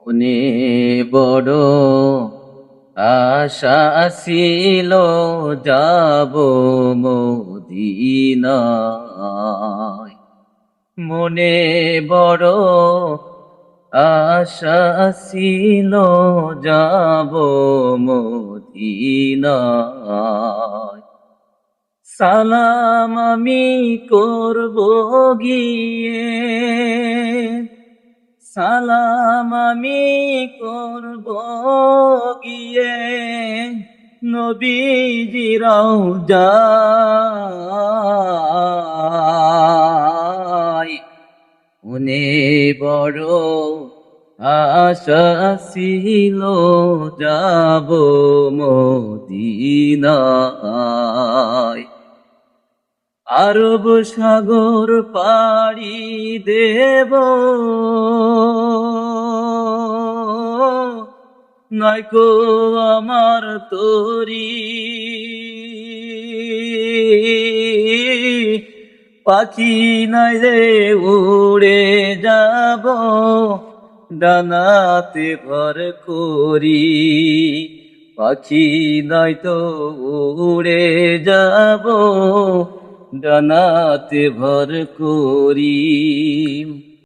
মনে বড় আশা ছিল যাব মদিনায়। মনে বড় আশা ছিল যাব মদিনায়। সালাম আমি করব গিয়ে, সালাম আমি করব গিয়ে নবীজি রওজায়। মনে বড় আশা ছিল যাব মদিনায়। আরব সাগর পাড়ি দেব, নয়কো আমার তরি, পাখি নাই রে উড়ে যাব ডানাতে ভর করি। পাখি নাই তো উড়ে যাব ডানাতে ভর করি।